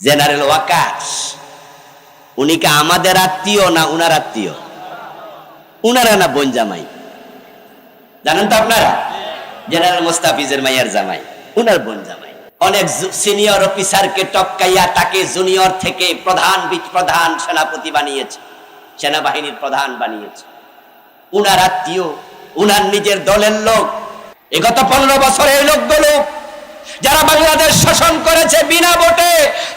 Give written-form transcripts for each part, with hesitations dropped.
General ওয়াকাশ, উনি কি আমাদের আত্মীয় না উনার আত্মীয়? উনারা না বোন জামাই? জানেন তো আপনারা, জেনারেল মোস্তাফিজের মাইয়ার জামাই, উনার বোন জামাই। অনেক সিনিয়র অফিসারকে টপকাইয়া তাকে জুনিয়র থেকে প্রধান সেনাপতি বানিয়েছে, সেনাবাহিনীর প্রধান বানিয়েছে। উনার আত্মীয়, উনার নিজের দলের লোক। বিগত 15 বছরে এই লোকগুলো যারা বাংলাদেশ শাসন করেছে বিনা ভোটে,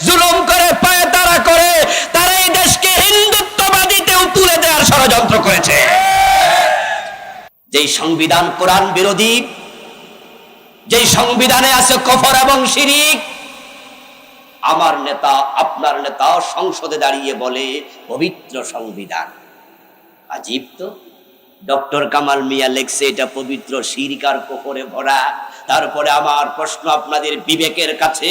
জুলুম করে, পায়তারা করে, তারা এই দেশকে হিন্দুত্ববাদীতেও তুলে দেওয়ার ষড়যন্ত্র করেছে। যেই সংবিধান কোরআন বিরোধী, যেই সংবিধানে আছে কুফর এবং শিরিক, আমার নেতা, আপনার নেতা সংসদে দাঁড়িয়ে বলে পবিত্র সংবিধান। আজীব তো, ডক্টর কামাল মিয়া লেখছে এটা পবিত্র, শিরক আর কুফরে ভরা। তারপরে আমার প্রশ্ন আপনাদের বিবেকের কাছে,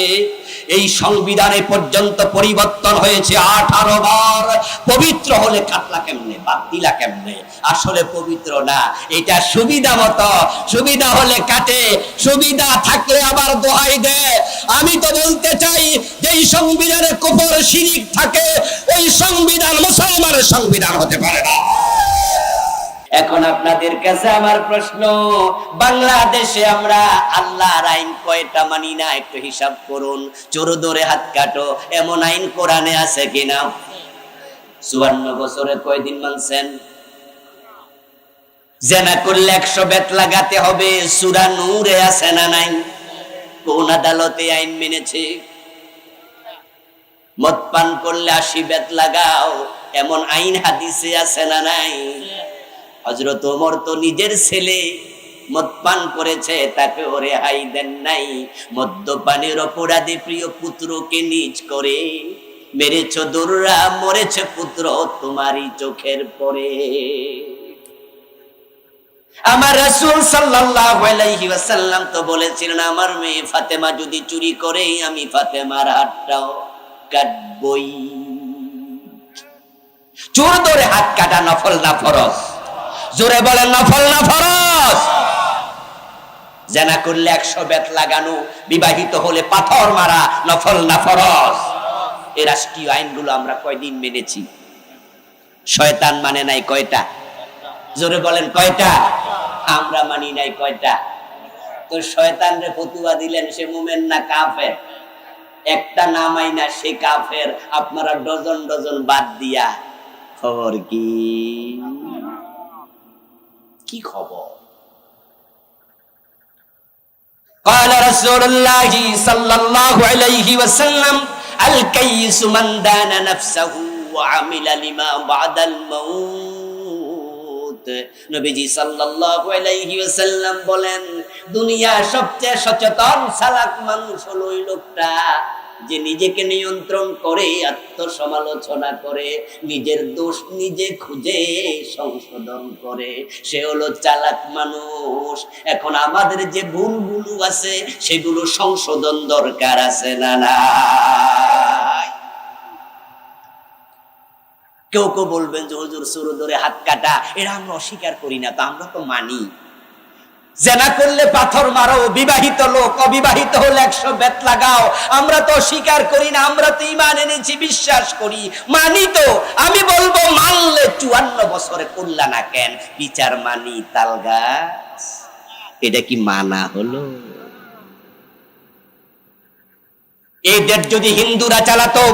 এই সংবিধানে পর্যন্ত পরিবর্তন হয়েছে 18 বার। পবিত্র হলে কাটলা কেমনে, বাদ দিলা কেমনে? আসলে পবিত্র না, এটা সুবিধা মতো, সুবিধা হলে কাটে, সুবিধা থাকলে আবার দোহাই দেয়। আমি তো বলতে চাই, যেই সংবিধানে কুফর শিরক থাকে, ওই সংবিধান মুসলমানের সংবিধান হতে পারে না। এখন আপনাদের কাছে আমার প্রশ্ন, বাংলাদেশে আমরা আল্লাহর আইন কয়টা মানি না? একটু হিসাব করুন। চোর ধরে হাত কাটো, এমন আইন কোরআনে আছে কিনা? 54 বছরে কয়দিন মানছেন? জেনা করলে 100 বেত লাগাতে হবে, সূরা নূরে আছে না নাই? কোন আদালতে আইন মেনেছে? মদ পান করলে 80 বেত লাগাও, এমন আইন হাদিসে আছে না নাই? হযরত ওমর তো নিজের ছেলে মদ পান করেছে, তাকে রেহাই দেন নাই। মদ্যপানের অপরাধে প্রিয় পুত্রকে নিজ করে মেরেছ দুররা, মরেছে পুত্র তোমারই চোখের পরে। আমার রাসূল সাল্লাল্লাহু আলাইহি ওয়াসাল্লাম তো বলেছিলেন, আমার মেয়ে ফাতেমা যদি চুরি করে, আমি ফাতেমার হাতটাও কাটবই। চোর ধরে হাত কাটা নফল না ফরজ? জোরে বলেন, নফল না ফরজ? জেনা করলে 100 বেত লাগানো, বিবাহিত হলে পাথর মারা, নফল না ফরজ? এই রাষ্ট্রীয় আইনগুলো আমরা কয়দিন মেনেছি? শয়তান মানে নাই কয়টা? জোরে বলেন কয়টা? আমরা মানি নাই কয়টা? তো শয়তানরে ফতুয়া দিলেন, সে মুমিন না কাফের? একটা না মাইনা সে কাফের, আপনারা ডজন ডজন বাদ দিয়া খবর কি? কি খবর? قال رسول الله صلى الله عليه وسلم الكيس من دان نفسه وعمل لما بعد الموت। নবীজি সাল্লাল্লাহু আলাইহি ওয়াসাল্লাম বলেন, দুনিয়া সবচেয়ে সচেতন চালাক মানুষ হলো ওই লোকটা যে নিজেকে নিয়ন্ত্রণ করে, আত্মসমালোচনা করে, নিজের দোষ নিজে খুঁজে সংশোধন করে, সে হলো চালাক মানুষ। এখন আমাদের যে ভুলগুলো আছে সেগুলো সংশোধন দরকার আছে না নাই? কেউ কেউ বলবেন যে হুজুর চোর ধরে হাত কাটা, এরা আমরা অস্বীকার করি না, তো আমরা তো মানি। জেনা করলে পাথর মারো, বিবাহিত লোক অবিবাহিত হলে 100 বেত লাগাও, আমরা তো স্বীকার করি না, আমরা তো ঈমান এনেছি, বিশ্বাস করি, মানি তো। আমি বলবো, মানলে 54 বছরে করলা না কেন? বিচার মানি তাল গাছ, এটা কি মানা হলো? এই দেশ যদি হিন্দুরা চালাতো,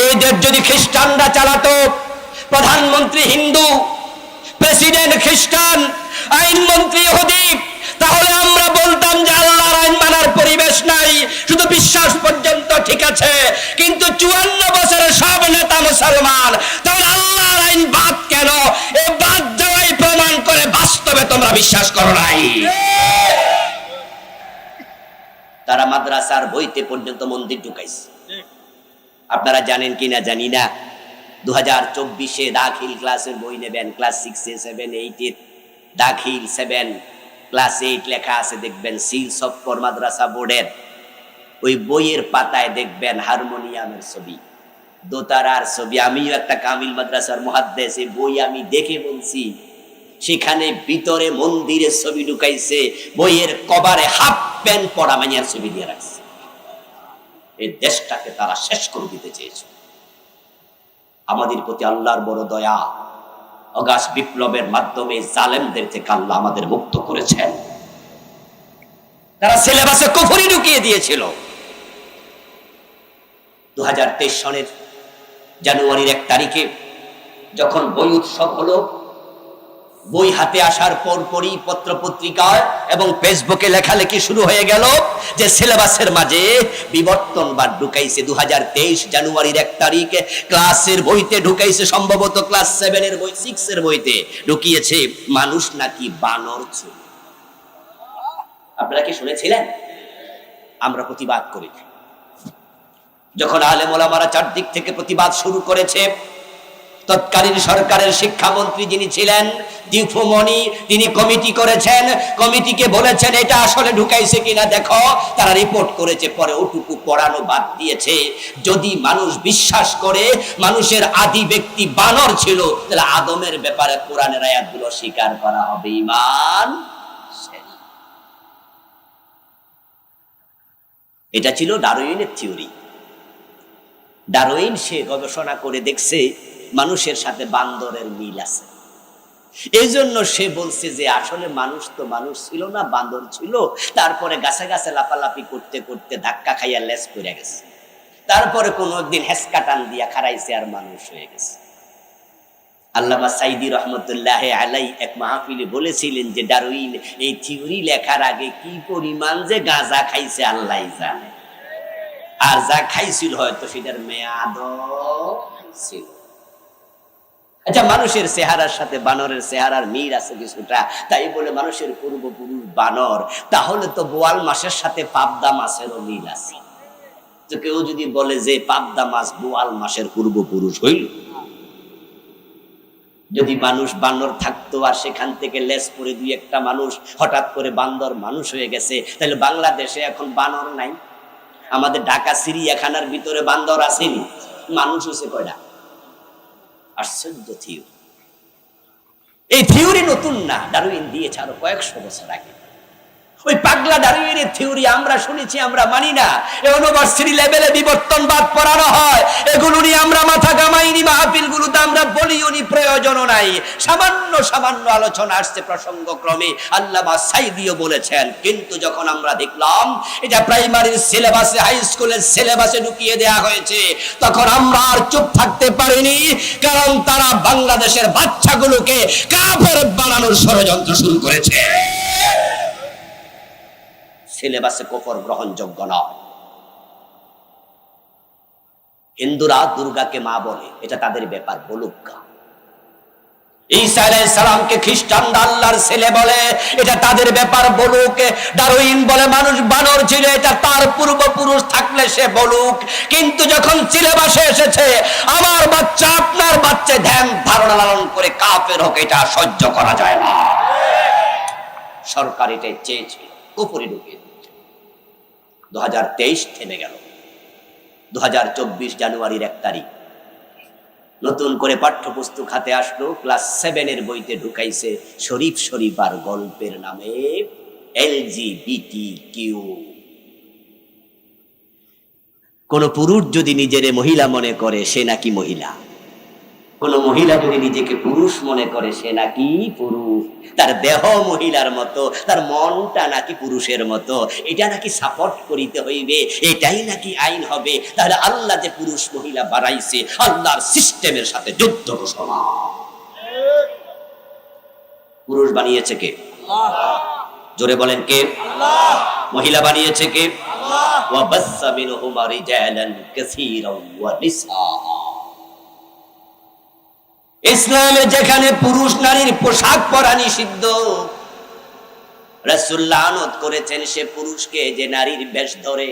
এই দেশ যদি খ্রিস্টানরা চালাতো, প্রধানমন্ত্রী হিন্দু, প্রেসিডেন্ট খ্রিস্টান, আইনমন্ত্রী ইহুদি, তাহলে আমরা বলতাম যে আল্লাহর আইন মানার পরিবেশ নাই, শুধু বিশ্বাস পর্যন্ত ঠিক আছে। কিন্তু 54 বছরের সব নেতা মুসলমান, তাহলে আল্লাহর আইন বাদ কেন? এই বাদ যাওয়াই প্রমাণ করে বাস্তবে তোমরা বিশ্বাস করো নাই। তারা মাদ্রাসার বইতে পর্যন্ত মন্দির ঢুকাইছে। আপনারা জানেন কিনা জানি না, 2024-এ দাখিল ক্লাসের বই নেবেন, ক্লাস 6, 7, 8 দাখিল 7, ক্লাস 8 লেখা আছে, দেখবেন সিলস অফ মাদ্রাসা বোর্ডের ওই বইয়ের পাতায় দেখবেন হারমোনিয়ামের ছবি, দোতারার ছবি। আমিও একটা কামিল মাদ্রাসার মুহাদ্দিস, এই বই আমি দেখে বলছি, সেখানে ভিতরে মন্দিরের ছবি ঢুকাইছে, বইয়ের কভারে হাফ প্যান্ট পরা মাইয়ার ছবি দিয়ে রাখছে। এই দেশটাকে তারা শেষ করে দিতে চেয়েছে। আমাদের প্রতি আল্লাহর বড় দয়া, অগাস্ট বিপ্লবের মাধ্যমে জালেমদের থেকে আল্লাহ আমাদের মুক্ত করেছেন। তারা সিলেবাসে কুফরি ঢুকিয়ে দিয়েছিল। 2023 সনের জানুয়ারির 1 তারিখে যখন বই উৎসব হলো, বই হাতে আসার পরপরই পত্র পত্রিকায় এবং ফেসবুকে লেখালেখি শুরু হয়ে গেল যে সিলেবাসের মাঝে বিবর্তনবাদ ঢুকাইছে। 2023 জানুয়ারির 1 তারিখে ক্লাসের বইতে ঢুকাইছে, সম্ভবত ক্লাস 7 এর বই, 6 এর বইতে ঢুকিয়েছে মানুষ নাকি বানর ছিল। আপনারা কি শুনেছিলেন? আমরা প্রতিবাদ করেছি। যখন আলেম ওলামারা চারদিক থেকে প্রতিবাদ শুরু করেছে, তৎকালীন সরকারের শিক্ষামন্ত্রী যিনি ছিলেন দিফু মনি, তিনি কমিটি করেছেন, কমিটিকে বলেছেন এটা আসলে ঢুকাইছে কিনা দেখো। তারা রিপোর্ট করেছে, পরে ওটুকু পড়ানো বাদ দিয়েছে। যদি মানুষ বিশ্বাস করে মানুষের আদি ব্যক্তি বানর ছিল, তাহলে আদমের ব্যাপারে কোরআনের আয়াতগুলো স্বীকার করা হবে, ঈমান শেষ। এটা ছিল ডারউইনের থিওরি। ডারউইন সে গবেষণা করে দেখছে মানুষের সাথে বান্দরের মিল আছে। এই জন্য সে বলছে যে আসলে মানুষ তো মানুষ ছিল না, বান্দর ছিল। তারপরে গাছে গাছে লাফালাফি করতে করতে ধাক্কা খাইয়া লেস পড়ে গেছে। তারপরে কোনো একদিন হেসকা টান দিয়া খারাইছে আর মানুষ হয়ে গেছে। আল্লামা সাইদি রহমতুল্লাহ আলাই এক মাহফিলে বলেছিলেন যে ডারউইন এই থিওরি লেখার আগে কি পরিমাণ যে গাঁজা খাইছে আল্লাহ জানে, আর যা খাইছিল হয়তো সেটার মেয়াদ ছিল। আচ্ছা, মানুষের চেহারার সাথে বানরের চেহারার মিল আছে কিছুটা, তাই বলে মানুষের পূর্বপুরুষ বানর, তাহলে তো বোয়াল মাছের সাথে পাবদা মাছেরও মিল আছে। তো কেউ যদি বলে যে পাবদা মাছ বোয়াল মাছের পূর্বপুরুষ হইল, যদি মানুষ বানর থাকতো আর সেখান থেকে লেস পরে দুই একটা মানুষ হঠাৎ করে বান্দর মানুষ হয়ে গেছে, তাহলে বাংলাদেশে এখন বানর নাই? আমাদের ঢাকা চিড়িয়াখানার ভিতরে বান্দর আসেনি, মানুষ হচ্ছে কয়টা? আশ্চর্য থিওরি। এই থিওরি নতুন না, ডারউইন দিয়েছে আরো কয়েকশো বছর আগে। ওই পাগলা ডারউইনের থিওরি আমরা শুনেছি, আমরা মানি না। ইউনিভার্সিটি লেভেলে বিবর্তনবাদ পড়ানো হয়, এগুলো নিয়ে আমরা মাথা ঘামাইনি, মাহফিলগুলোতে আমরা বলিওনি, প্রয়োজনও নাই। সামান্য সামান্য আলোচনা আসছে প্রসঙ্গক্রমে, আল্লামা সাইদিও বলেছেন। কিন্তু যখন আমরা দেখলাম এটা প্রাইমারির সিলেবাসে, হাই স্কুলের সিলেবাসে ঢুকিয়ে দেয়া হয়েছে, তখন আমরা আর চুপ থাকতে পারিনি। কারণ তারা বাংলাদেশের বাচ্চাগুলোকে কাফের বানানোর ষড়যন্ত্র শুরু করেছে। সিলেবাসে কুফর গ্রহণযোগ্য নয়। হিন্দুরা দুর্গাকে মা বলে, এটা তাদের ব্যাপার, বলুক। ঈসা আলাইহিস সালামকে খ্রিস্টানরা আল্লাহর ছেলে বলে, এটা তাদের ব্যাপার, বলুক। ডারউইন বলে মানুষ বানর ছিল, এটা তার পূর্বপুরুষ, থাকলে সে বলুক। কিন্তু যখন সিলেবাসে এসেছে আমার বাচ্চা আপনার বাচ্চা ধ্যান ধারণা লালন করে কাফের হোক, এটা সহ্য করা যায় না। সরকার এটাই চেয়েছিল, কুফরি ঢুকিয়ে দিয়েছে। 2023 থেমে গেল। 2024 জানুয়ারির 1 তারিখ নতুন করে পাঠ্যপুস্তক হাতে আসলো, ক্লাস 7 এর বইতে ঢুকাইছে শরীফ শরীফ আর গল্পের নামে LGBTQ। কোন পুরুষ যদি নিজের মহিলা মনে করে সে নাকি মহিলা, কোন মহিলা যদি নিজেকে পুরুষ মনে করে সে নাকি পুরুষ, তার দেহ মহিলার মতো, তার মনটা নাকি পুরুষের মতো, এটা নাকি সাপোর্ট করিতে হইবে, এটাই নাকি আইন হবে। তাহলে আল্লাহ যে পুরুষ মহিলা বাড়াইছে, আল্লাহর সিস্টেমের সাথে যুদ্ধ ঘোষণা। পুরুষ বানিয়েছে কে? জোরে বলেন কে? মহিলা বানিয়েছে কে? ওয়া বাসসা মিনহুমা রিজালান কাসীরান ওয়া নিসা। ইসলামে যেখানে পুরুষ নারীর পোশাক পরা নিষিদ্ধ, রাসূল লানত করেছেন সে পুরুষকে যে নারীর বেশ ধরে,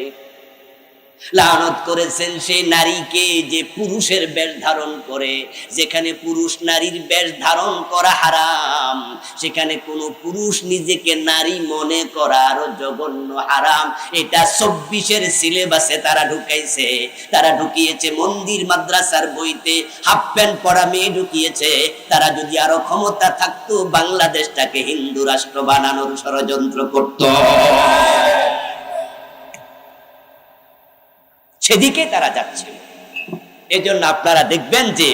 লানত করেছেন সেই নারীকে যে পুরুষের বেশ ধারণ করে। যেখানে পুরুষ নারীর বেশ ধারণ করা হারাম, সেখানে কোনো পুরুষ নিজেকে নারী মনে করা আরো জঘন্য হারাম। এটা 24 সিলেবাসে তারা ঢুকাইছে। তারা ঢুকিয়েছে মন্দির মাদ্রাসার বইতে, হাফ প্যান্ট পরা মেয়ে ঢুকিয়েছে। তারা যদি আরো ক্ষমতা থাকতো বাংলাদেশটাকে হিন্দু রাষ্ট্র বানানোর ষড়যন্ত্র করত। সেদিকে তারা যাচ্ছে। এজন্য আপনারা দেখবেন যে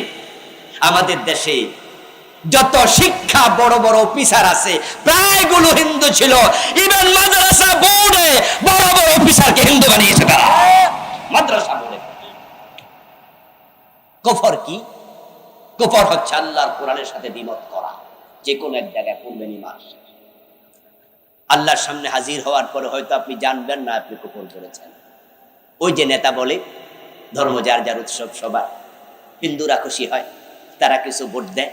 আমাদের দেশে যত শিক্ষা বড় বড় অফিসার আছে প্রায়গুলো হিন্দু ছিল। ইভেন মাদ্রাসা বোর্ডে বড় বড় অফিসারকে হিন্দু বানিয়েছে তারা। মাদ্রাসা বোর্ডে কুফর কি? কুফর হচ্ছে আল্লাহর কোরআনের সাথে দ্বিমত করা। যে কোনো এক জায়গায় পড়বেন ঈমান, আল্লাহর সামনে হাজির হওয়ার পরে হয়তো আপনি জানবেন না আপনি কুফর করেছেন। ওই যে নেতা বলে ধর্ম যার যার উৎসব সবার, হিন্দুরা খুশি হয়, তারা কিছু ভোট দেয়।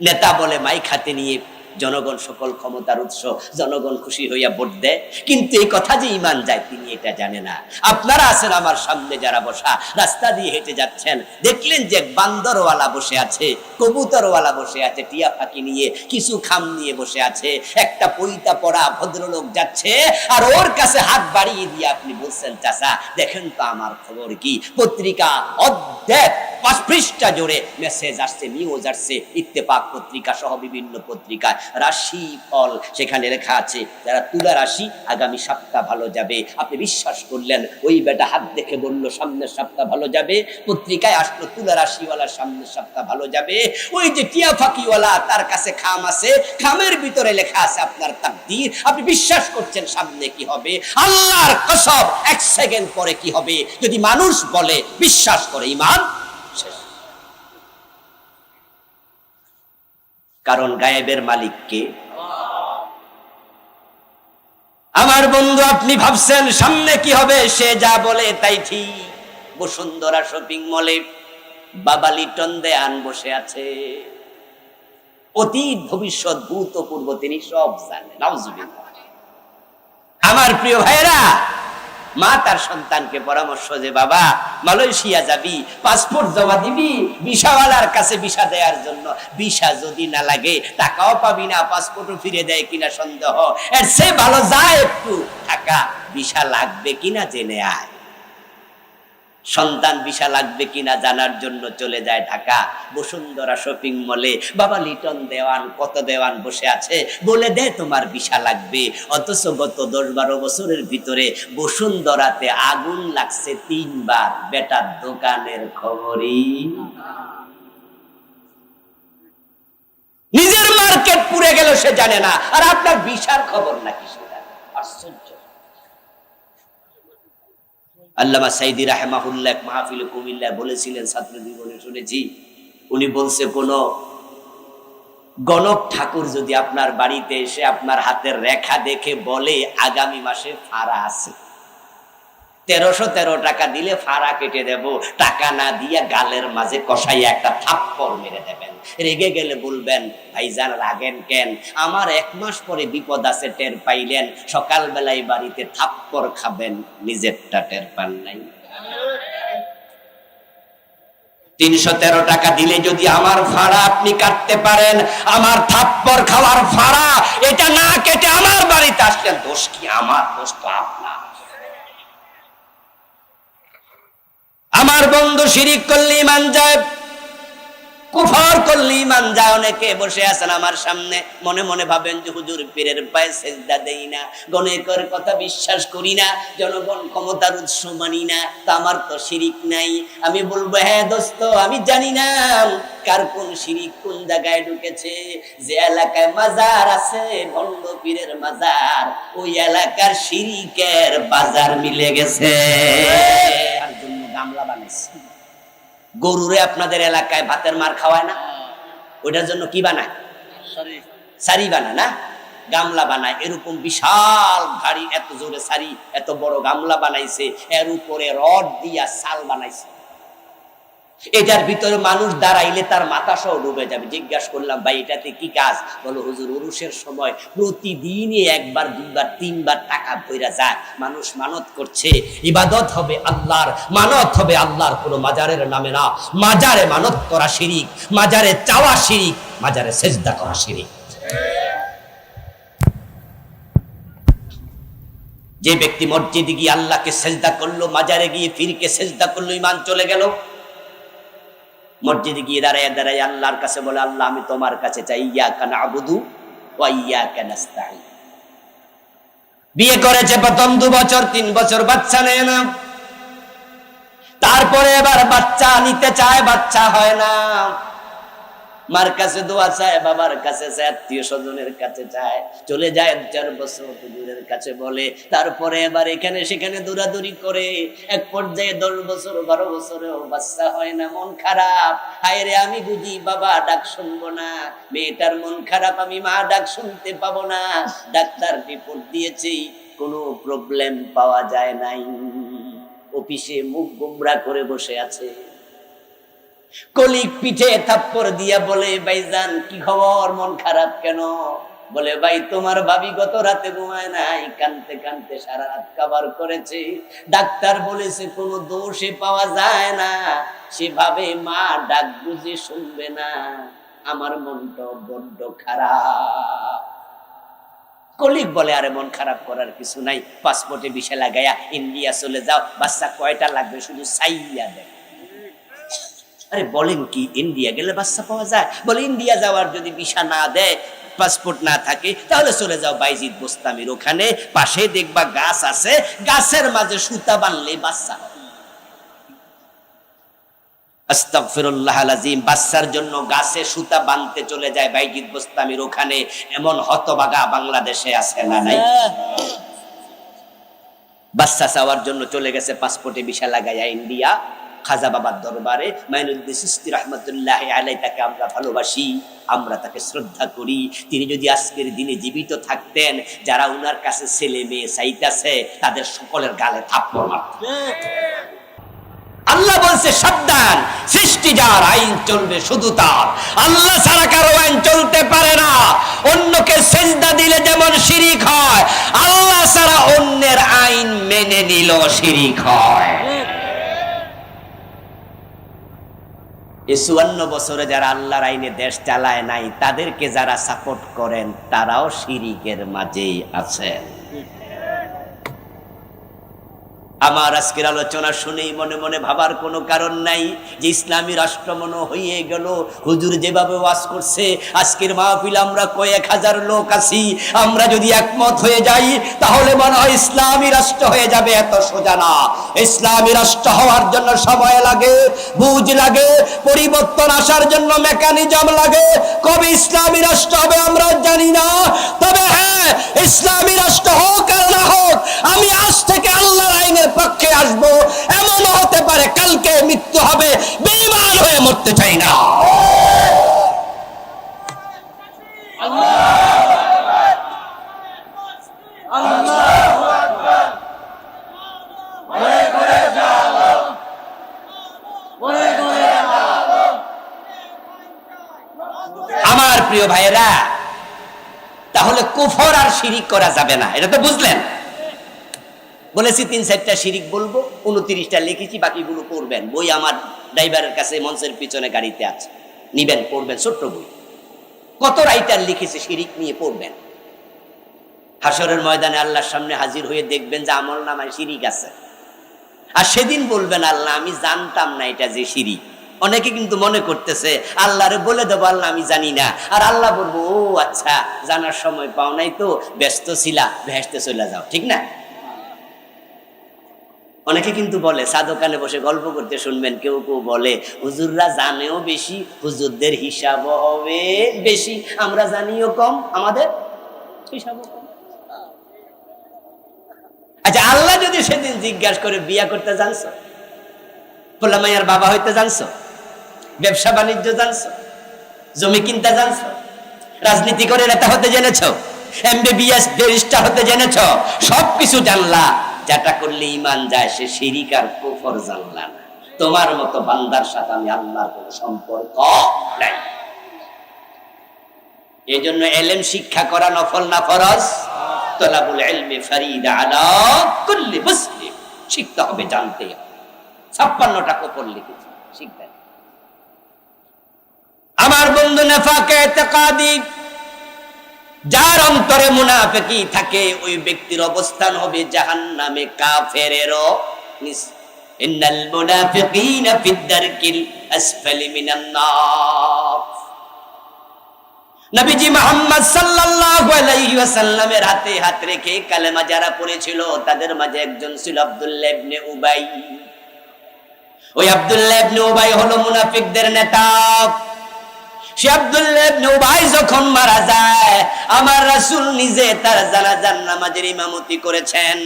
নেতা বলে মাইক হাতে নিয়ে জনগণ সকল ক্ষমতার উৎস, জনগণ খুশি হইয়া ভোট দেয়। কিন্তু এই কথা যে ইমান যায় তিনি এটা জানে না। আপনারা আছেন আমার সামনে যারা বসা, রাস্তা দিয়ে হেঁটে যাচ্ছেন, দেখলেন যে বান্দরওয়ালা বসে আছে, কবুতরওয়ালা বসে আছে, টিয়া ফাঁকি নিয়ে কিছু খাম নিয়ে বসে আছে। একটা পইতা পড়া ভদ্রলোক যাচ্ছে আর ওর কাছে হাত বাড়িয়ে দিয়ে আপনি বলছেন চাচা দেখেন তো আমার খবর কি। পত্রিকা অর্ধেক 5 পৃষ্ঠা জুড়ে মেসেজ আসছে, নিউজ আসছে, ইত্তেফাক পত্রিকা সহ বিভিন্ন পত্রিকায় রাশি ফল সেখানে লেখা আছে যারা তুলা রাশি আগামী সপ্তাহ ভালো যাবে। আপনি বিশ্বাস করলেন, ওই বেটা হাত দেখে বলল সামনের সপ্তাহ ভালো যাবে। পত্রিকায় আসলো তুলা রাশিওয়ালার সামনের সপ্তাহ ভালো যাবে। ওই যে টিয়া ফাঁকিওয়ালা তার কাছে খাম আছে, খামের ভিতরে লেখা আছে আপনার তাকদীর। আপনি বিশ্বাস করছেন সামনে কি হবে। আল্লাহর কসম 1 সেকেন্ড পরে কি হবে যদি মানুষ বলে বিশ্বাস করে ঈমান শেষ। কারণ গায়েবের মালিক কে? আমার বন্ধু আপনি ভাবছেন সামনে কি হবে, সে যা বলে তাই ঠিক। বসুন্ধরা শপিং মলে বাবা লিটন দেয়ান বসে আছে, অতীত ভবিষ্যৎ ভূতপূর্ব তিনি সব জানেন। নাউজুবিল্লাহ। আমার প্রিয় ভাইরা, মা তার সন্তানকে পরামর্শ যে বাবা মালয়েশিয়া যাবি, পাসপোর্ট জমা দিবি ভিসাওয়ালার কাছে ভিসা দেওয়ার জন্য। ভিসা যদি না লাগে টাকাও পাবি না, পাসপোর্টও ফিরে দেয় কিনা সন্দেহ। এর সে ভালো যায় একটু টাকা, ভিসা লাগবে কিনা জেনে আয়। সন্তান ভিসা লাগবে কিনা জানার জন্য চলে যায় ঢাকা। বসুন্ধরা শপিং মলে বাবা লিটন দেওয়ান, কত দেওয়ান বসে আছে, বলে দে তোমার ভিসা লাগবে। অথচ গত 10-12 বছরের ভিতরে বসুন্ধরাতে আগুন লাগছে 3 বার, বেটার দোকানের খবরই। নিজের মার্কেট পুড়ে গেল সে জানে না, আর আপনার ভিসার খবর নাকি সেটা। আশ্চর্য। আল্লামা সাইদি রাহিমাহুল্লাহ মাহফিলে কুমিল্লায় বলেছিলেন, ছাত্র জীবনে শুনেছি, উনি বলছে কোন গণক ঠাকুর যদি আপনার বাড়িতে এসে আপনার হাতের রেখা দেখে বলে আগামী মাসে ফাড়া আছে, 1313 টাকা দিলে ফাড়া কেটে দেব, টাকা না দিয়া গালের মাঝে কষাইয়া একটা থাপ্পড় মেরে দেবেন। রেগে গেলে বলবেন ভাইজান রাগেন কেন, আমার 1 মাস পরে বিপদ আছে টের পাইলেন, সকালবেলায় বাড়িতে থাপ্পড় খাবেন, নিজেরটা টের পান নাই। 313 টাকা দিলে যদি আমার ফাড়া আপনি কাটতে পারেন, আমার থাপ্পড় খাওয়ার ফাড়া এটা না কেটে আমার বাড়িতে আসলেন, দোষ কি আমার? দোষ তো আপনার। আমার বন্ধু শিরিক করলে ঈমান যায়, কুফর করলে ঈমান যায়। অনেকে বসে আছেন আমার সামনে, মনে মনে ভাবেন যে হুজুর পীরের পায়ে সেজদা দেই না, গণকের কথা বিশ্বাস করি না, জনগণ ক্ষমতার উৎস মানি না, তা আমার তো শিরিক নাই। আমি বলবো হ্যাঁ দোস্ত, আমি জানি না কার কোন শিরিক কোন জায়গায় ঢুকেছে। যে এলাকায় মাজার আছে ভণ্ড পীরের মাজার, ওই এলাকার শিরিকের বাজার মিলে গেছে। তার জন্য গামলা বানাইছে। গরুরে আপনাদের এলাকায় ভাতের মার খাওয়ায় না, ওইটার জন্য কি বানায়? সারি বানায় না, গামলা বানায়। এরকম বিশাল ভারী এত জোরে সারি, এত বড় গামলা বানাইছে, এর উপরে রড দিয়া সাল বানাইছে। এটার ভিতরে মানুষ দাঁড়াইলে তার মাথা সহ ডুবে যাবে। জিজ্ঞাসা করলাম ভাই এটাতে কি কাজ? বলো হুজুর উরুসের সময় প্রতিদিনই 1 বার 2 বার 3 বার টাকা ভইরা যায়, মানুষ মানত করছে, ইবাদত হবে আল্লাহর, মানত হবে আল্লাহর, কোনো মাজারের নামে না। মাজারে মানত করা শিরিক, মাজারে চাওয়া শিরিক, মাজারে সেজদা করা শিরিক। যে ব্যক্তি মসজিদে গিয়ে আল্লাহকে সেজদা করলো, মাজারে গিয়ে ফিরকে সেজদা করলো, ঈমান চলে গেল। মসজিদে গিয়ে দাঁড়ায় দাঁড়ায় আল্লাহর কাছে বলে আল্লাহ আমি তোমার কাছে চাই, ইয়াকা না'বুদু ওয়া ইয়াকা নাস্তাঈন। বিয়ে করেছে প্রথম 2 বছর 3 বছর বাচ্চা নেয় না, তারপরে এবার বাচ্চা নিতে চায়, বাচ্চা হয় না, মার কাছে দোয়া চায়, বাবার কাছে চায়, আত্মীয় স্বজনের কাছে চায়, চলে যায় 4 বছর হুজুরের কাছে বলে, তারপরে এবার এখানে সেখানে দৌড়াদৌড়ি করে, এক পর্যায়ে 10 বছর 12 বছরেও বাচ্চা হয় না, মন খারাপ, হায় রে আমি বুঝি বাবা ডাক শুনবো না, মেয়েটার মন খারাপ, আমি মা ডাক শুনতে পাবো না, ডাক্তার রিপোর্ট দিয়েছি, কোনো প্রবলেম পাওয়া যায় নাই, অফিসে মুখ গোমরা করে বসে আছে। কলিগ পিঠে থাপ্পড় দিয়া বলে, ভাইজান কি খবর, মন খারাপ কেন? বলে, ভাই তোমার ভাবি গত রাতে ঘুমায় নাই, কানতে কানতে সারা রাত কাবার করেছে, ডাক্তার বলেছে কোনো দোষে পাওয়া যায় না, সেভাবে মা ডাক বুঝে শুনবে না, আমার মনটা বড্ড খারাপ। কলিগ বলে, আরে মন খারাপ করার কিছু নাই, পাসপোর্টে ভিসা লাগাইয়া ইন্ডিয়া চলে যাও, বাচ্চা কয়টা লাগবে শুধু চাইয়া দেয়। আরে বলেন কি, ইন্ডিয়া গেলে বাচ্চা পাওয়া যায়? বলে, ইন্ডিয়া যাওয়ার যদি ভিসা না দেয়, পাসপোর্ট না থাকে, তাহলে চলে যাও বাইজিদ বোস্তামির ওখানে, পাশে দেখবা গাছ আছে, গাছের মাঝে সুতা বানলে বাচ্চা হয়। আস্তাগফিরুল্লাহ আলাজিম, বাচ্চার জন্য গাছে সুতা বানতে চলে যায় বাইজিদ বোস্তামির ওখানে। এমন হতভাগা বাংলাদেশে আছে না নাই? বাচ্চা চাওয়ার জন্য চলে গেছে, পাসপোর্টে ভিসা লাগাইয়া ইন্ডিয়া। খাজা বাবার দরবারে মাইনুদ্দিন চিশতি রাহমাতুল্লাহি আলাইহি, তাকে আমরা ভালোবাসি, আমরা তাকে শ্রদ্ধা করি। তিনি যদি আজকের দিনে জীবিত থাকতেন, যারা উনার কাছে ছেলে মেয়ে চাইতেছে তাদের সকলের গালে থাপ্পড় মারতেন। আল্লাহ বলছে, সাবধান, সৃষ্টি যার, আইন চলবে শুধু তার, আল্লাহ ছাড়া কারো আইন চলতে পারে না। অন্যকে সেজদা দিলে যেমন শিরিক হয়, আল্লাহ ছাড়া অন্যের আইন মেনে নিল শিরিক হয়। 54 বছরে যারা আল্লাহর আইনে দেশ চালায় নাই, তাদেরকে যারা সাপোর্ট করেন, তারাও শিরিকের মাঝেই আছেন। আমার আজকের আলোচনা শুনেই মনে মনে ভাবার কোনো কারণ নাই যে ইসলামী রাষ্ট্র মনে হয়ে গেল। হুজুর যেভাবে ওয়াজ করছে, আজকের মাহফিল আমরা কয়েক হাজার লোক আছি, আমরা যদি একমত হয়ে যাই তাহলে মনে হয় ইসলামী রাষ্ট্র হয়ে যাবে। এত সোজা না। ইসলামী রাষ্ট্র হওয়ার জন্য সময় লাগে, বুঝ লাগে, পরিবর্তন আসার জন্য মেকানিজম লাগে। কবে ইসলামী রাষ্ট্র হবে আমরা জানি না, তবে হ্যাঁ, ইসলামী রাষ্ট্র হোক আর না হোক, আমি আজ থেকে আল্লাহর আইনের পক্ষে আসবো। এমনও হতে পারে কালকে মৃত্যু হবে, বেঈমান হয়ে মরতে চাই না। আমার প্রিয় ভাইয়েরা, তাহলে কুফর আর শিরিক করা যাবে না, এটা তো বুঝলেন। বলেছি 3-4টা শিরিক বলবো, 29টা লিখেছি, বাকিগুলো পড়বেন। বই আমার ড্রাইভারের কাছে মঞ্চের পিছনে গাড়িতে আছে, নিবেন, পড়বেন, ছোট্ট বই। কত রাইটার লিখেছে শিরিক নিয়ে, পড়বেন। হাসরের ময়দানে আল্লাহর সামনে হাজির হয়ে দেখবেন যে আমল নামায় শিরিক আছে, আর সেদিন বলবেন, আল্লাহ আমি জানতাম না এটা যে শিরিক। অনেকে কিন্তু মনে করতেছে আল্লাহরে বলে দেবো, আল্লাহ আমি জানি না, আর আল্লাহ বলবো, ও আচ্ছা, জানার সময় পাও নাই তো, ব্যস্ত ছিলা, ভেস্তে চলে যাও, ঠিক না? অনেকে কিন্তু বলে, সাদোকানে বসে গল্প করতে শুনবেন, কেউ কেউ বলে হুজুররা জানেও বেশি, হুজুরদের হিসাব হবে বেশি, আমরা জানিও কম, আমাদের হিসাবও কম। আচ্ছা, আল্লাহ যদি সেদিন জিজ্ঞাসা করে, বিয়া করতে জানছো, পোলা মাইয়ার বাবা হইতে জানছো, ব্যবসা বাণিজ্য জানছো, জমি কিনতে জানছো, রাজনীতি করে নেতা হতে জেনেছো, MBBS ব্যারিস্টার হতে জেনেছো, সবকিছু জানলা, যেটা করলে ঈমান যায় সে শিরিক আর কুফর জানলা না। তোমার মতো বান্দার সাথে আমি আল্লাহর কোনো সম্পর্ক নাই। এই জন্য ইলম শিক্ষা করা নফল না ফরজ? তলাবুল ইলমি ফরিদা আলা কুল্লি মুসলিম, শিখতে হবে, জানতে হবে। 56টা কুফর লিখেছে, শিখতে। আমার বন্ধু নেফাকে ইতিকাদি, যার অন্তরে মুনাফিকি থাকে, ওই ব্যক্তির অবস্থান হবে জাহান্নামে, কাফেরেরও নিচে। ইন্নাল মুনাফিকিনা ফিদ দারকিল আসফালি মিনান নার। নবীজি মুহাম্মদ সাল্লাল্লাহু আলাইহি ওয়াসাল্লামের হাতে হাত রেখে কালেমা যারা পড়েছিল, তাদের মাঝে একজন ছিল আব্দুল্লাহ ইবনে উবাই। ওই আব্দুল্লাহ ইবনে উবাই হলো মুনাফিকদের নেতা। সে আব্দুল্লাহ ইবনে উবাই যখন মারা যায়, আমার রাসূল নিজে তার জানাজার নামাজের ইমামতি করেছেন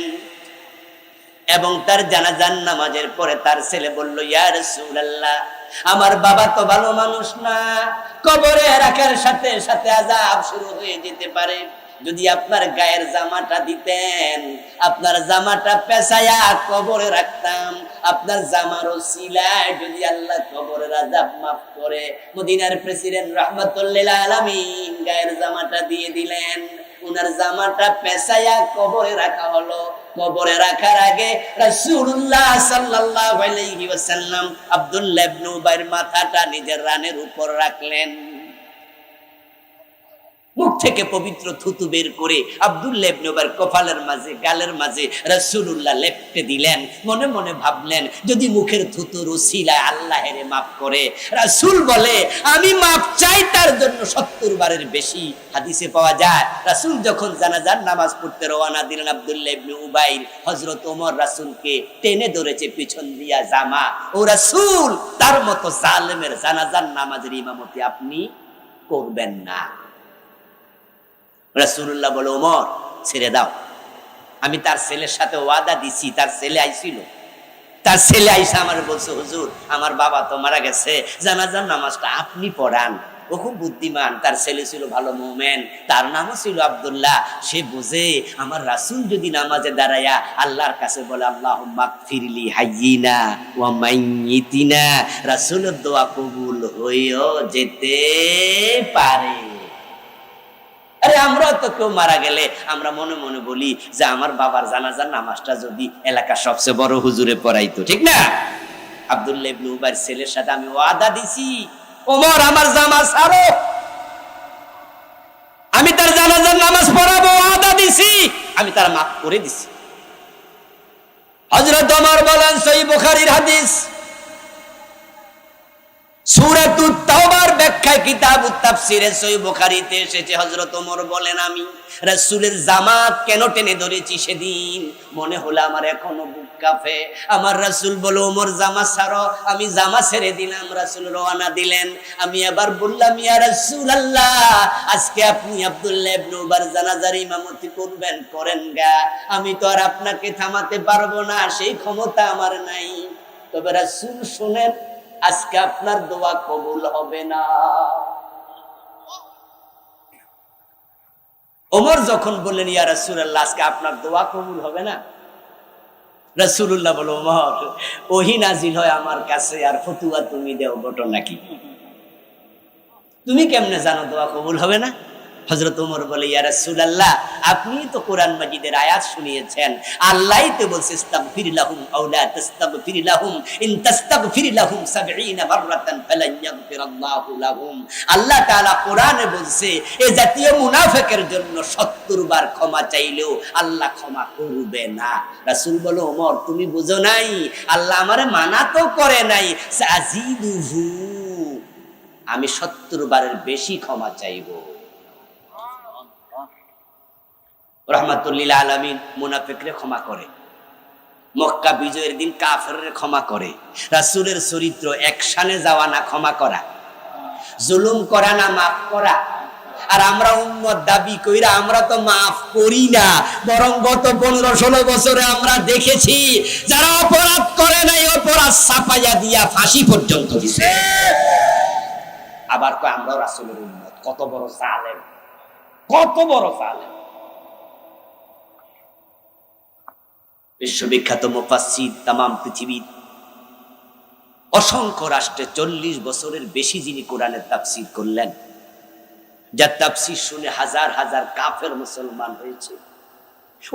এবং তার জানাজার নামাজের পরে তার ছেলে বলল, ইয়া রাসূলুল্লাহ, আমার বাবা তো ভালো মানুষ না, কবরে রাখার সাথে সাথে আযাব শুরু হয়ে যেতে পারে, যদি আপনার গায়ের জামাটা দিতেন, আপনার জামাটা পেঁচায়া কবরে রাখতাম, আপনার জামার ওসিলায় যদি আল্লাহ কবরের আযাব মাফ করে। মদিনার প্রেসিডেন্ট রাহমাতুল্লিল আলামিন গায়ের জামাটা দিয়ে দিলেন, উনার জামাটা পেঁচায়া কবরে রাখা হলো। কবরে রাখার আগে রাসূলুল্লাহ সাল্লাল্লাহু আলাইহি ওয়াসাল্লাম আব্দুল্লাহ ইবনে উবাইর মাথাটা নিজের রানের উপর রাখলেন। মুখ থেকে পবিত্র থুতু বের করে আব্দুল্লাহ ইবনে উবাইর কপালের মাঝে, গালের মাঝে রাসূলুল্লাহ লেপটে দিলেন। মনে মনে ভাবলেন, যদি মুখের থুতুর উসিলায় আল্লাহরে মাফ করে। রাসূল বলে, আমি মাফ চাই তার জন্য 70 বারের বেশি। হাদিসে পাওয়া যায়, রাসূল যখন জানাজার নামাজ পড়তে রওনা দিলেন, আব্দুল্লাহ ইবনে উবাইর হযরত ওমর রাসূলকে টেনে ধরেছে পিছন দিয়া জামা। ও রাসূল, তার মতো জালেমের জানাজার নামাজের ইমামতি আপনি করবেন না। রাসূলুল্লাহ বলে, ওমর ছেড়ে দাও, আমি তার ছেলের সাথে ওয়াদা দিছি। তার ছেলে আইছিল, তার ছেলে আইসা আমার বলছে, হুজুর আমার বাবা তো মারা গেছে, জানাজার নামাজটা আপনি পড়ান। ও খুব বুদ্ধিমান, তার ছেলে ছিল ভালো মুমিন, তার নামও ছিল আব্দুল্লাহ। সে বুঝে আমার রাসূল যদি নামাজে দাঁড়ায়া আল্লাহর কাছে বলে, আল্লাহুম্মা গফিরলি হাইয়িনা ওয়া মাইয়িতিনা, রাসূলের দোয়া কবুল হয়েও যেতে পারে। আরে আমরা তো কেউ মারা গেলে আমরা মনে মনে বলি যে আমার বাবার জানাজার নামাজটা যদি এলাকার সবচেয়ে বড় হুজুরে পড়াইতো, ঠিক না? আব্দুল্লাহ ইবনে উবাইর ছেলের সাথে আমি ওয়াদা দিছি, ওমর আমার জামা ছাড়ো, আমি তার জানাজার নামাজ পড়াবো, ওয়াদা দিছি, আমি তার মাফ করে দিছি। হযরত ওমর বলেন, সহিহ বুখারীর হাদিস, সূরাতুত তাওবার ব্যাখ্যায় কিতাবুত তাফসিরে সহিহ বুখারীতে এসেছে, হযরত ওমর বলেন, আমি রাসূলের জামা কেন টেনে ধরেছি সেদিন মনে হলো আমার এখনো বুক কাঁপে। আমার রাসূল বলে, ওমর জামা ছাড়ো, আমি জামা ছেড়ে দিলাম। রাসূল রওনা দিলেন, আমি আবার বললাম, ইয়া রাসূলুল্লাহ, আজকে আপনি আব্দুল্লাহ ইবনে উবাইর জানাজার ইমামতি করবেন, করেন গা, আমি তো আর আপনাকে থামাতে পারবো না, সেই ক্ষমতা আমার নাই। তবে রাসূল শুনেন, আজকে আপনার দোয়া কবুল হবে না। ওমর যখন বললেন, ইয়া রাসূলুল্লাহ, আজকে আপনার দোয়া কবুল হবে না, রাসূলুল্লাহ বলে, ওমর ওহী নাজিল হয় আমার কাছে আর ফতুয়া তুমি দেও, ঘটনা কি? তুমি কেমনে জানো দোয়া কবুল হবে না? হযরত ওমর বলে, ইয়া রাসূলুল্লাহ, আপনি তো কোরআন মাজিদের আয়াত শুনিয়েছেন, আল্লাহই তো বলছে, ইস্তাগফির লাহুম আও লা তাস্তাগফির লাহুম ইন তাস্তাগফির লাহুম 70 মাররাতান ফালান ইয়াগফিরাল্লাহু লাহুম। আল্লাহ তাআলা কোরআনে বলছে, এই জাতীয় মুনাফিকের জন্য 70 বার ক্ষমা চাইলেও আল্লাহ ক্ষমা করবে না। রাসূল বলে, ওমর তুমি বুঝো নাই, আল্লাহ আমারে মানা তো করে নাই, সাজিদুহু, আমি 70 বারের বেশি ক্ষমা চাইবো। রাহমাতুল্লিল আলামিন মুনাফিকরে ক্ষমা করে, মক্কা বিজয়ের দিন কাফেররে ক্ষমা করে। রাসূলের চরিত্র একসানে যাওয়া না ক্ষমা করা, জুলুম করা না মাফ করা। আর আমরা উম্মত দাবি কইরা আমরা তো মাফ করি না, বরং গত 15-16 বছরে আমরা দেখেছি যারা অপরাধ করে নাই অপরাধ ছাপাইয়া দিয়া ফাঁসি পর্যন্ত দিছে। আবার কয় আমরা রাসূলের উম্মত। কত বড় জালেম, কত বড় জালেম! বিশ্ববিখ্যাত মুফাসসির, তামাম পৃথিবীর অসংখ্য রাষ্ট্রে 40 বছরের বেশি যিনি কোরআনের তাফসীর করলেন, যার তাফসীর শুনে হাজার হাজার কাফের মুসলমান হয়েছে,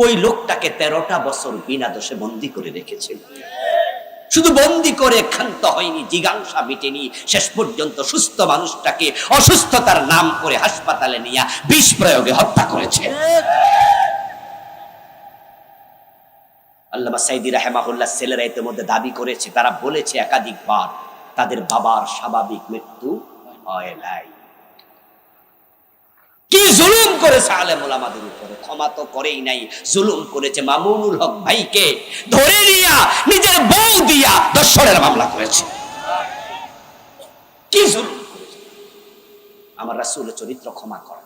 ওই লোকটাকে 13টা বছর বিনা দোষে বন্দী করে রেখেছিল। শুধু বন্দী করে ক্ষান্ত হয়নি, জিজ্ঞাসা মিটেনি, শেষ পর্যন্ত সুস্থ মানুষটাকে অসুস্থতার নাম করে হাসপাতালে নিয়ে বিষ প্রয়োগে হত্যা করেছে। আল্লামা সাইদি রাহিমাহুল্লাহ ছেলেরা ইতিমধ্যে দাবি করেছে, তারা বলেছে একাধিকবার, তাদের বাবার স্বাভাবিক মৃত্যু হয় নাই। কি জুলুম করেছে আলেম ওলামাদের উপরে, ক্ষমা তো করেই নাই, জুলুম করেছে মামুনুল হক ভাইকে ধরে নিয়া নিজের বউ দিয়া ধর্ষণের মামলা করেছে। কি জুলুম করেছে! আমার রাসূলের চরিত্র ক্ষমা করা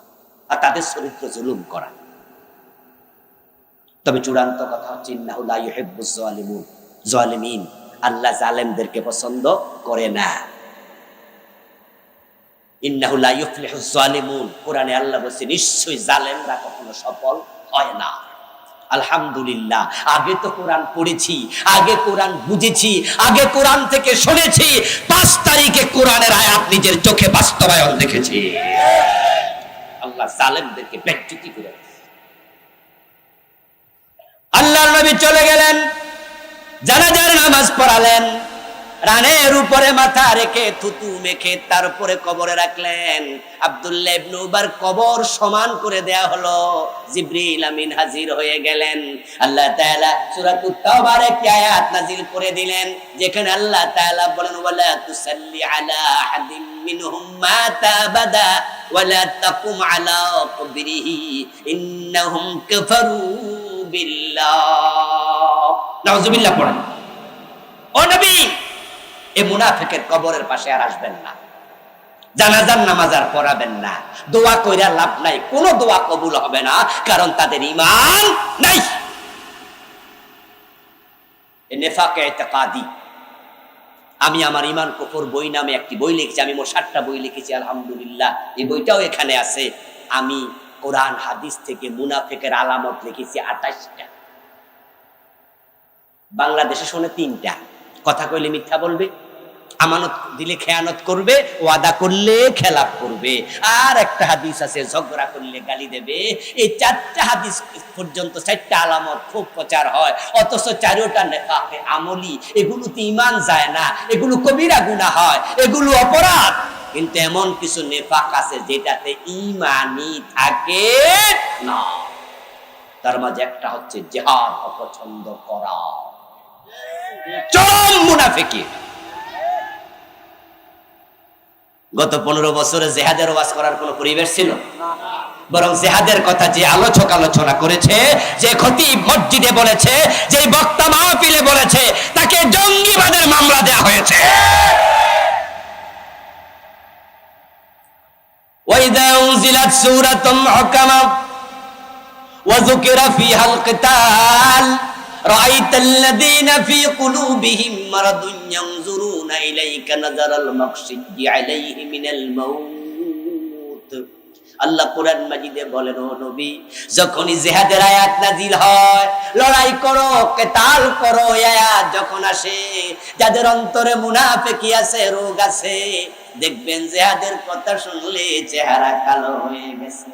আর তাদের চরিত্র জুলুম করা। তবে চূড়ান্ত কথা হচ্ছে ইন্নাহু লা ইউহিব্বুজ জালিমিন, আল্লাহ জালেমদেরকে পছন্দ করে না। ইন্নাহু লা ইউফলিহুজ জালিমুন, কোরআনে আল্লাহ বলেছে নিশ্চয়ই জালেমরা কখনো সফল হয় না। আলহামদুলিল্লাহ, আগে তো কোরআন পড়েছি, আগে কোরআন বুঝেছি, আগে কোরআন থেকে শুনেছি, 5 তারিখে কোরআনের আয়াত নিজের চোখে বাস্তবায়ন দেখেছি। আল্লাহ জালেমদেরকে বেজ্জতি করে। আল্লাহর নবী চলে গেলেন, জানাজার নামাজ পড়ালেন, রানের উপরে মাথা রেখে থুতু মেখে তার উপরে কবরে রাখলেন। আব্দুল্লাহ ইবনে উবার কবর সমান করে দেয়া হলো। জিবরিল আমিন হাজির হয়ে গেলেন। আল্লাহ তাআলা সূরাতুত তাওবার একটি আয়াত নাযিল করে দিলেন, যেখানে আল্লাহ তাআলা বলেন ওয়ালা তুসাল্লি আলা আহাদিম মিনহুম মাতা আবাদা ওয়ালা তাকুম আলা কবরিহি ইন্নাহুম কাফারু বিল্লাহ। নাউযুবিল্লাহ পড়েন। ও নবী, এই মুনাফিকের কবরের পাশে আর আসবেন না, জানাজার নামাজ আর পড়াবেন না, দোয়া কইরা লাভ নাই, কোন দোয়া কবুল হবে না, কারণ তাদের ঈমান নাই। এই নেফাকে ইতিকাদি। আমি আমার ঈমান কুফর বই নামে একটি বই লিখেছি, আমি মোট 7টা বই লিখেছি আলহামদুলিল্লাহ, এই বইটাও এখানে আছে। আমি কোরআন হাদিস থেকে মুনাফিকের আলামত লিখেছি 28টা। বাংলাদেশে শুনে 3টা। কথা কইলে মিথ্যা বলবে, আমানত দিলে খেয়ানত করবে, ওয়াদা করলে খেলাপ করবে, আর একটা হাদিস আছে ঝগড়া করলে গালি দেবে। এই 4টা হাদিস পর্যন্ত 4টা আলামত খুব প্রচার হয়, অথচ 4টা নেফাকে আমলি। এগুলোতে ঈমান যায় না, এগুলো কবিরা গুনাহ হয়, এগুলো অপরাধ। কিন্তু এমন কিছু নেফাক আছে যেটাতে ঈমানই থাকে না। তার মাঝে একটা হচ্ছে জিহাদ অপছন্দ করা, চরম মুনাফিকি। গত 15 বছরে জিহাদের ওয়াজ করার কোন পরিবেশ ছিল না, বরং জিহাদের কথা যে আলোচক আলোচনা করেছে, যে খতিব মসজিদে বলেছে, যে বক্তা মাহফিলে বলেছে, তাকে জঙ্গিবাদের মামলা দেয়া হয়েছে। ওয়াইদা উনজিলাত সূরাতুম মুহকামা ওয়া যুকিরা ফিহাল কিতাল رأيت الذين في قلوبهم مرض ينظرون إليك نظر المغشي عليه من الموت। আল্লাহ কোরআন মাজিদে বলেন, ও নবী, যখনই জিহাদের আয়াত নাজিল হয়, লড়াই করো, কিতাল করো, আয়াত যখন আসে, যাদের অন্তরে মুনাফিকি আছে, রোগ আছে, দেখবেন জিহাদের কথা শুনলে চেহারা কালো হয়ে গেছে।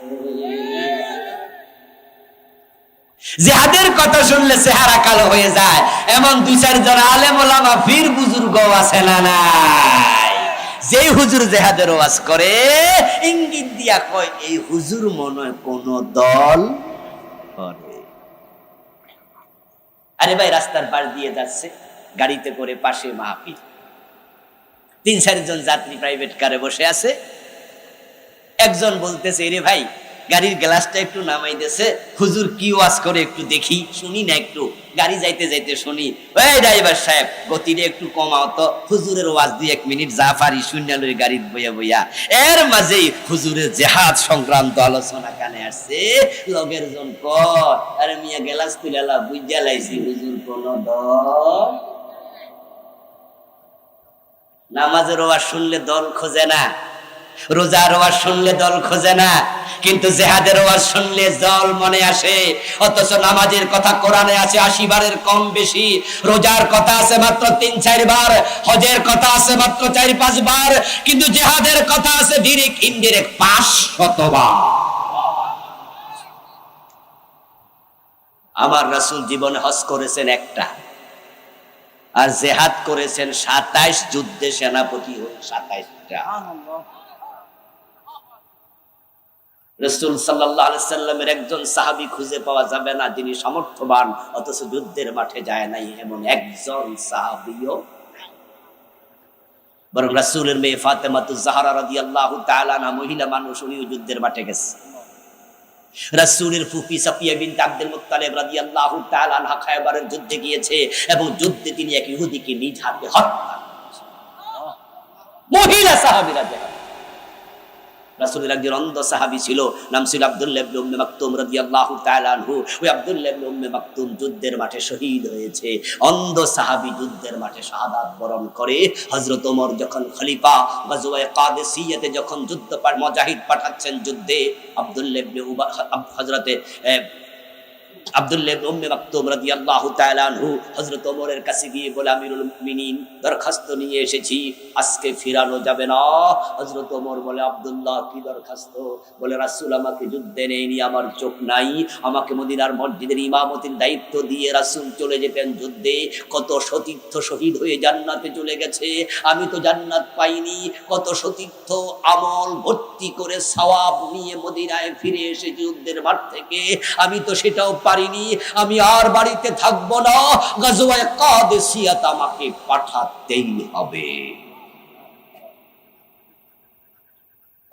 জিহাদের কথা শুনলে চেহারা কালো হয়ে যায়, এমন 2-4 জন আলেম ওলামা পীর বুজুর্গ আছে না নাই? যে হুজুর জিহাদের ওয়াজ করে ইঙ্গিত দিয়া কয় এই হুজুর মনে হয় কোন দল করে। আরে ভাই, রাস্তার পাশ দিয়ে যাচ্ছে, গাড়িতে করে, পাশে মাহফিল, 3-4 জন যাত্রী প্রাইভেট কারে বসে আছে। একজন বলতেছে, রে ভাই, গাড়ির গ্লাসটা একটু নামাই দিয়েছে, হুজুর কি ওয়াজ করে একটু দেখি, শুনি না, একটু গাড়ি যাইতে যাইতে শুনি। ওই ড্রাইভার সাহেব, গতিটা একটু কমাও তো, হুজুরের ওয়াজ 2-1 মিনিট জাফারি শুননালই গাড়ির বইয়া বইয়া। এর মাঝেই হুজুরের জিহাদ সংক্রান্ত আলোচনা কানে আসছে। লগের জন কয়, আরে মিয়া গ্লাস তুইলা বুঝা লাইছি, হুজুর কোন দল। নামাজের ওয়াজ শুনলে দল খোঁজে না, রোজার ওয়াজ শুনলে দল খোঁজে না, কিন্তু জিহাদের ওয়াজ শুনলে দল মনে আসে। অথচ নামাজের কথা কোরআনে আছে 80 বারের কম বেশি, রোজার কথা আছে মাত্র 3-4 বার, হজের কথা আছে মাত্র 4-5 বার, কিন্তু জিহাদের কথা আছে ডিরেক্ট ইনডিরেক্ট 500 বার। আমার রাসূল জীবনে হজ করেছেন একটা, আর জিহাদ করেছেন 27 যুদ্ধে সেনাপতি হয়ে 27টা। রাসূল সাল্লাল্লাহু আলাইহি সাল্লামের একজন সাহাবী খুঁজে পাওয়া যাবে না যিনি সামর্থ্যবান অথচ যুদ্ধের মাঠে যায় নাই, এমন একজন সাহাবীও নাই। বরং রাসূলের মেয়ে ফাতেমাতুজ জাহরা রাদিয়াল্লাহু তাআলা আনহা মহিলা মানুষ, উনিও যুদ্ধের মাঠে গেছে। রাসূলের ফুফি সাফিয়া বিনতে আব্দুল মুত্তালিব রাদিয়াল্লাহু তাআলা আনহা খায়বারের যুদ্ধে গিয়েছে এবং যুদ্ধে তিনি এক ইহুদিকে নিজ হাতে হত্যা করেছেন। মহিলা সাহাবীরা যারা রাসূলের একজন অন্ধ সাহাবী ছিল, নাম ছিল আব্দুল্লাহ ইবনে উম্মে মাকতুম রাদিয়াল্লাহু তাআলা আনহু। ওই আব্দুল্লাহ ইবনে উম্মে মাকতুম যুদ্ধের মাঠে শহীদ হয়েছে। অন্ধ সাহাবী যুদ্ধের মাঠে শাহাদাত বরণ করে। হযরত ওমর যখন খলিফা গাজওয়ায়ে কাদেসিয়াতে যখন যুদ্ধ মুজাহিদ পাঠাচ্ছেন যুদ্ধে, আব্দুল্লাহ ইবনে হযরতে আব্দুল্লাহ ইবনে উম্মে মাকতুম রাদিয়াল্লাহু তাআলা আনহু হযরত ওমরের কাছে গিয়ে বলে, আমিরুল মুমিনিন দরখাস্ত নিয়ে এসেছি, আজকে ফিরানো যাবে না। হযরত ওমর বলে, আব্দুল্লাহ কি দরখাস্ত? বলে, রাসূল আমাকে যুদ্ধে নেয়নি, আমার চোখ নাই, আমাকে মদিনার মসজিদের ইমামতির দায়িত্ব দিয়ে রাসূল চলে যেতেন যুদ্ধে। কত সতীর্থ শহীদ হয়ে জান্নাতে চলে গেছে, আমি তো জান্নাত পাইনি। কত সতীর্থ আমল ভর্তি করে সওয়াব নিয়ে মদিনায় ফিরে এসে যুদ্ধের মাঠ থেকে, আমি তো সেটাও পারিনি। আমি আর বাড়িতে থাকবো না, গাজওয়ায়ে কাদেসিয়াত আমাকে পাঠাতেই হবে।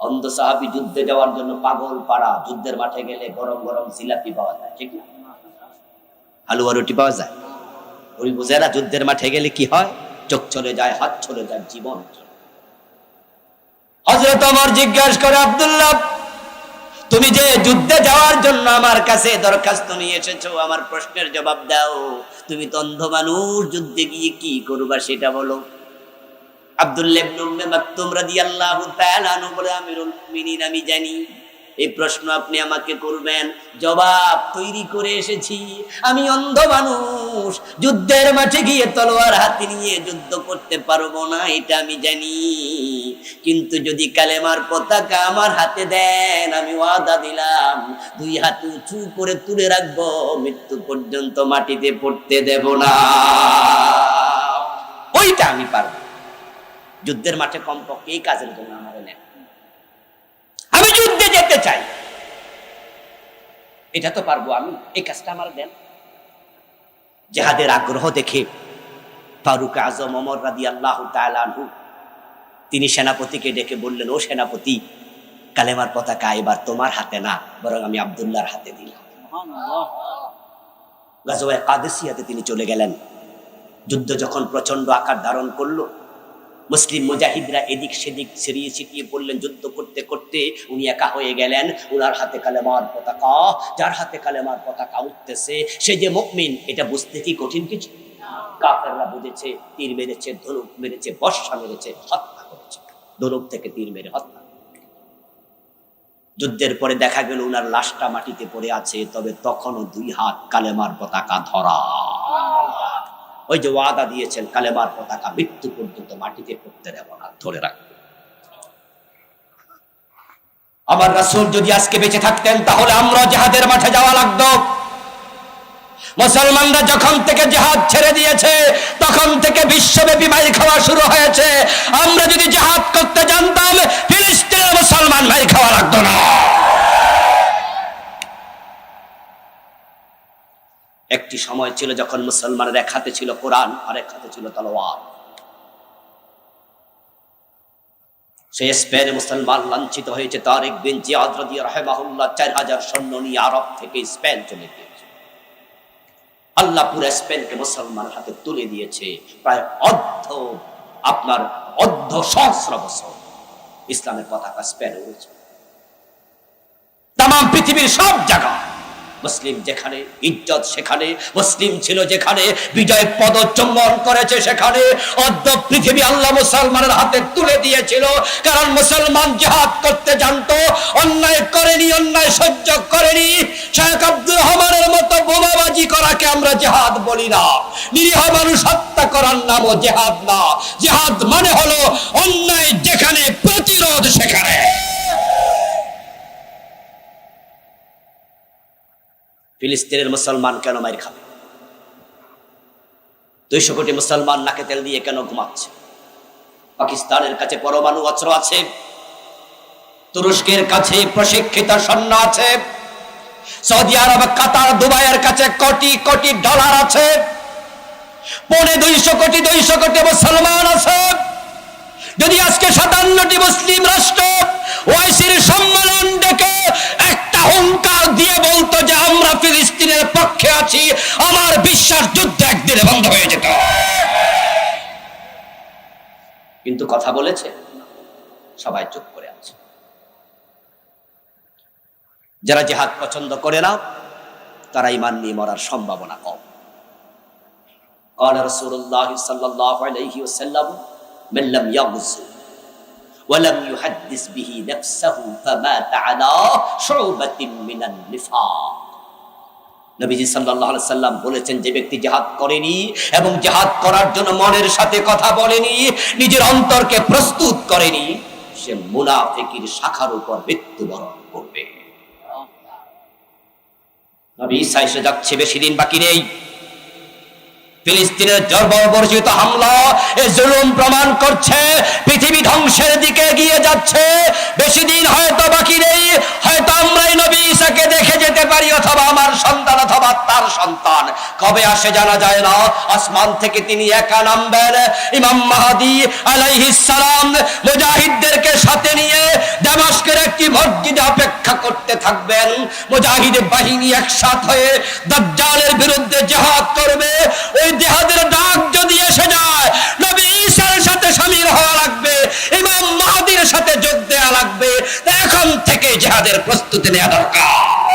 অন্ধ সাহাবী যুদ্ধে যাওয়ার জন্য পাগল পাড়া। যুদ্ধের মাঠে গেলে গরম গরম জিলাপি পাওয়া যায়, ঠিক না? হালুয়া রুটি পাওয়া যায়। ওই বুঝে না যুদ্ধের মাঠে গেলে কি হয়? চোখ চলে যায়, হাত চলে যায়, জীবন। হযরত ওমর জিজ্ঞাসা করে, আব্দুল্লাহ তুমি যে যুদ্ধে যাওয়ার জন্য আমার কাছে দরখাস্ত নিয়ে এসেছো, আমার প্রশ্নের জবাব দাও। তুমি তো অন্ধ মানুষ, যুদ্ধে গিয়ে কি করবা সেটা বলো। আব্দুল্লাহ ইবনে উম্মে মাকতুম রাদিয়াল্লাহু তাআলা আনহু বলে, আমিরুল মুমিনিন আমি জানি এই প্রশ্ন আপনি আমাকে করবেন, জবাব তৈরি করে এসেছি। আমি অন্ধ মানুষ, যুদ্ধের মাঠে গিয়ে তলোয়ার হাতে নিয়ে যুদ্ধ করতে পারবো না, এটা আমি জানি। কিন্তু যদি কালেমার পতাকা আমার হাতে দেন, আমি ওয়াদা দিলাম দুই হাত উঁচু করে তুলে রাখবো, মৃত্যু পর্যন্ত মাটিতে পড়তে দেব না। ওইটা আমি পারবো। যুদ্ধের মাঠে কমপক্ষে এই কাজের জন্য আমার নেন, আমি যুদ্ধে যেতে চাই, এটা তো পারবো আমি, এই কাজটা আমার দেন। জিহাদের আগ্রহ দেখে ফারুক আজম ওমর রাদিয়াল্লাহু তাআলা আনহু তিনি সেনাপতিকে ডেকে বললেন, ও সেনাপতি, কালেমার পতাকা এবার তোমার হাতে না, বরং আমি আব্দুল্লাহর হাতে দিলাম। গাজওয়ায়ে কাদেসিয়াতে তিনি চলে গেলেন। যুদ্ধ যখন প্রচন্ড আকার ধারণ করলো, মুসলিম মুজাহিদরা এদিক সেদিক ছড়িয়ে ছিটিয়ে পড়লেন। যুদ্ধ করতে করতে উনি একা হয়ে গেলেন। উনার হাতে কালেমার পতাকা, যার হাতে কালেমার পতাকা উঠতেছে সে যে মুমিন, এটা বুঝতে কি কঠিন কিছু? কাফেররা বুঝেছে, তীর মেরেছে, ধনুক মেরেছে, বর্শা মেরেছে, হত্যা করেছে, ধনুক থেকে তীর মেরে হত্যা। যুদ্ধের পরে দেখা গেল উনার লাশটা মাটিতে পড়ে আছে, তবে তখনও দুই হাত কালেমার পতাকা ধরা। ওই যে ওয়াদা দিয়েছেন, কালেমার পতাকা মৃত্যু পর্যন্ত মাটিতে পড়তে দেব না, ধরে রাখবো। আমার রাসূল যদি আজকে বেঁচে থাকতেন, তাহলে আমরা জিহাদের মাঠে যাওয়া লাগতো। মুসলমানরা যখন থেকে জিহাদ ছেড়ে দিয়েছে, তখন থেকে বিশ্বব্যাপী মাইর খাওয়া শুরু হয়েছে। আমরা যদি জিহাদ করতে জানতাম, ফিলিস্তিনের মুসলমান মাইর খাওয়া লাগতো না। একটি সময় ছিল যখন মুসলমানের এক হাতে ছিল কোরআন, আর এক হাতে ছিল তলোয়ার। সেই স্পেনে মুসলমান লাঞ্ছিত হয়েছে। তারিক বিন জিয়াদ রাহিমাহুল্লাহ 4000 সৈন্য নিয়ে আরব থেকে স্পেন চলে গিয়েছে। আল্লাহ পুরো স্পেনকে মুসলমান হাতে তুলে দিয়েছে। প্রায় অর্ধ সহস্র বছর ইসলামের পতাকা স্পেনে উড়েছে। তাম পৃথিবীর সব জায়গা মুসলিম যেখানে, ইজ্জত সেখানে, মুসলিম ছিল যেখানে, বিজয় পদ চুম্বন করেছে সেখানে। অর্ধ পৃথিবী আল্লাহ মুসলমানের হাতে তুলে দিয়েছিল, কারণ মুসলমান জিহাদ করতে জানতো, অন্যায় করেনি, অন্যায় সহ্য করেনি। শেখ আব্দুর রহমানের মতো বোমাবাজি করাকে আমরা জিহাদ বলি না। নিরীহ মানুষ হত্যা করার নামও জিহাদ না। জিহাদ মানে হলো অন্যায় যেখানে, প্রতিরোধ সেখানে। ফিলিস্তিনের মুসলমান কেন মাইর খাবে? 200 কোটি মুসলমান নাকে তেল দিয়ে কেন ঘুমাচ্ছে? পাকিস্তানের কাছে পরমাণু অস্ত্র আছে, তুরস্কের কাছে প্রশিক্ষিত সৈন্য আছে, সৌদি আরব, কাতার, দুবাইয়ের কাছে কোটি কোটি ডলার আছে, 250 কোটি মুসলমান আছে। যদি আজকে 57টি মুসলিম রাষ্ট্র ওআইসির সম্মেলন ডেকে একটা হুঙ্কার পক্ষে আছি, আমার বিশ্বাস যুদ্ধ একদিনে বন্ধ হয়ে যেত। কিন্তু কথা বলেছে, সবাই চুপ করে আছে। যারা জিহাদ পছন্দ করে না তারা ঈমান নিয়ে মরার সম্ভাবনা কম। قال رسول الله صلى الله عليه وسلم من لم يغزو ولم يحدث به نفسه فمات على شعبة من النفاق। নবীজি সাল্লাল্লাহু আলাইহি সাল্লাম বলেছেন, যে ব্যক্তি জিহাদ করেনি এবং জিহাদ করার জন্য মনের সাথে কথা বলেনি, নিজের অন্তরকে প্রস্তুত করেনি, সে মুনাফিকের শাখার উপর মৃত্যুবরণ করবে। নবী ঈসা এসে যাচ্ছে, বেশি দিন বাকি নেই। ফিলিস্তিনের বর্বরচিত হামলা এই জুলুম প্রমাণ করছে পৃথিবী ধ্বংসের দিকে এগিয়ে যাচ্ছে। বেশি দিন হয়তো বাকি নেই, হয়তো আমরাই নবী ঈসাকে দেখে যেতে পারি, অথবা আমার সন্তান অথবা তার সন্তান। কবে আসে জানা যায় না। আসমান থেকে তিনি একা নামবেন। ইমাম মাহদী আলাইহিস সালাম মুজাহিদদেরকে সাথে নিয়ে দামেস্কের একটি মসজিদে অপেক্ষা করতে থাকবেন। মুজাহিদ বাহিনী একসাথ হয়ে দাজ্জালের বিরুদ্ধে জিহাদ করবে। ওই জিহাদের ডাক যদি এসে যায়, নবী ঈসার সাথে শামিল হওয়া লাগবে, ইমাম মাহদীর সাথে যোগ দেওয়া লাগবে। এখন থেকে জিহাদের প্রস্তুতি নেওয়া দরকার।